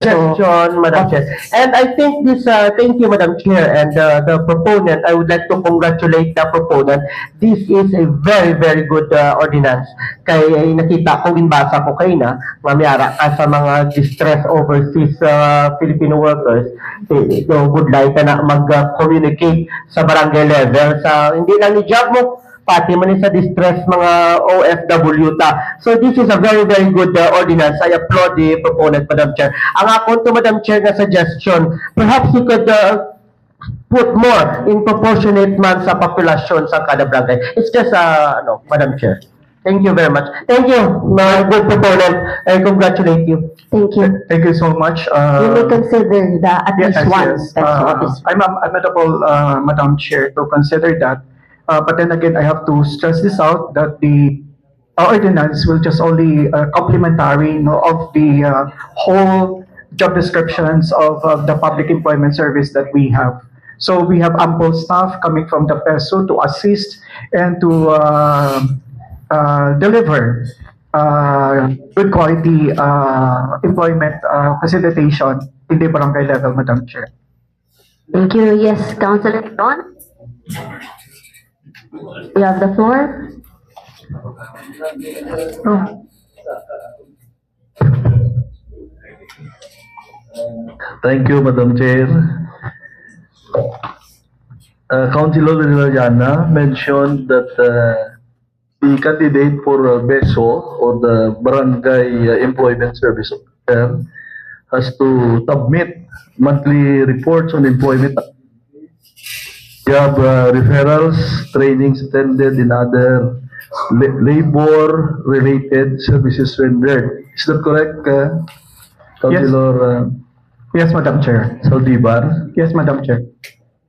suggestion, Madam Chair. And I think this, thank you, Madam Chair, and the proponent, I would like to congratulate the proponent. This is a very, very good ordinance. Kaya nakita ko, binbasa ko kayo na, mamiyara ka sa mga distress overseas Filipino workers. So, good light na mag-communicate sa barangay level. Sa, hindi lang ni job mo, pati man sa distress mga OFW ta. So this is a very, very good ordinance. I applaud the proponent, Madam Chair. Ang ako to, Madam Chair, na suggestion, perhaps you could put more in proportionate man sa populasyon sa kada barangay. It's just, Madam Chair. Thank you very much. Thank you, my good proponent. I congratulate you. Thank you. Thank you so much. You may consider at least one Yes. special officer. I'm amenable, Madam Chair, to consider that. But then again, I have to stress this out that the ordinance will just only complementary of the whole job descriptions of the public employment service that we have. So we have ample staff coming from the PESO to assist and to deliver good quality employment facilitation in the barangay level, Madam Chair. Thank you. Yes, Councilor Don. You have the floor. Thank you, Madam Chair. Councilor Liliana mentioned that the candidate for BESO or the Barangay Employment Service Officer has to submit monthly reports on employment. You have referrals, trainings attended in other labor-related services rendered. Is that correct, Councilor Yes, Madam Chair. Saldivar? Yes, Madam Chair.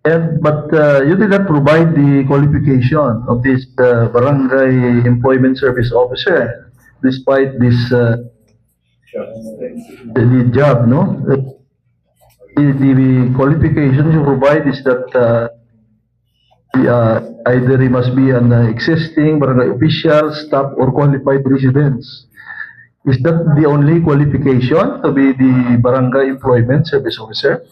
But you did not provide the qualification of this Barangay Employment Service Officer, despite this the job, no? The qualification you provide is that either he must be an existing barangay official, staff, or qualified residents. Is that the only qualification to be the Barangay Employment Service Officer?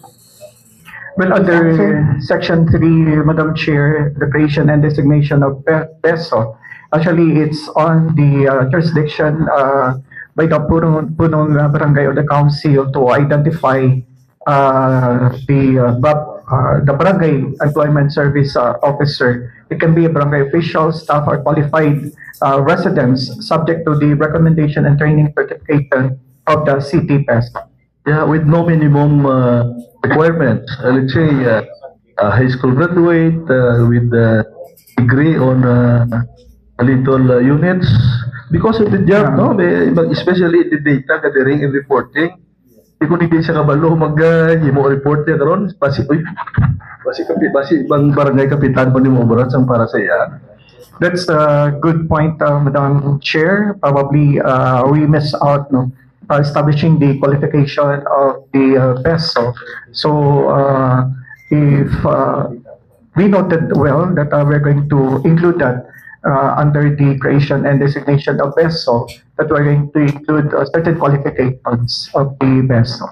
Well, under Section 3, Madam Chair, the creation and designation of PESO, actually it's on the jurisdiction by the punong barangay or the council to identify the barangay employment service officer. It can be a barangay official, staff, or qualified residents subject to the recommendation and training certification of the city PESO. Yeah, with no minimum requirements. Let's say a high school graduate with a degree on little units. Because of the job, no? Especially the data gathering and reporting. Kung hindi siya kabalo mag-himo report niya karon basi bang barangay kapitan pa ni mo oras ang para sa iya. That's a good point, Madam Chair. Probably we miss out establishing the qualification of the PESO. So if we noted well that we're going to include that under the creation and designation of PESO, that we're going to include certain qualifications of the PESO.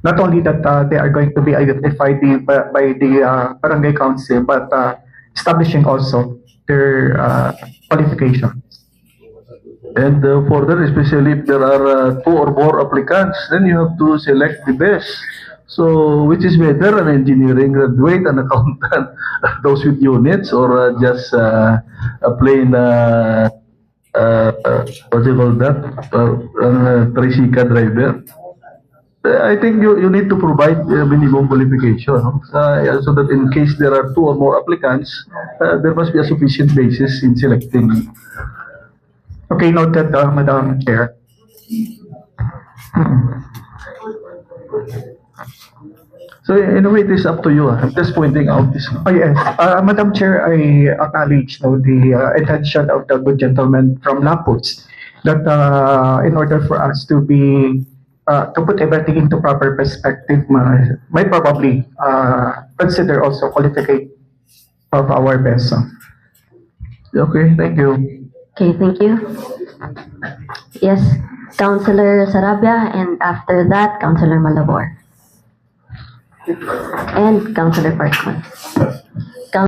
Not only that they are going to be identified by the barangay council, but establishing also their qualifications. And further, especially if there are 2 or more applicants, then you have to select the best. So, which is better, an engineering graduate, an accountant, those with units, or just a plain, what do you call that, tricycle driver? I think you need to provide minimum qualification, so that in case there are 2 or more applicants, there must be a sufficient basis in selecting. Okay, noted, Madam Chair. So in a way, it is up to you. I'm just pointing out this. Oh yes, Madam Chair, I acknowledge the intention of the good gentleman from Lapus that in order for us to be to put everything into proper perspective, might probably consider also qualification of our PESO. Okay, thank you. Okay, thank you. Yes, Councilor Sarabia, and after that, Councilor Malabor. And Councilor Parkman.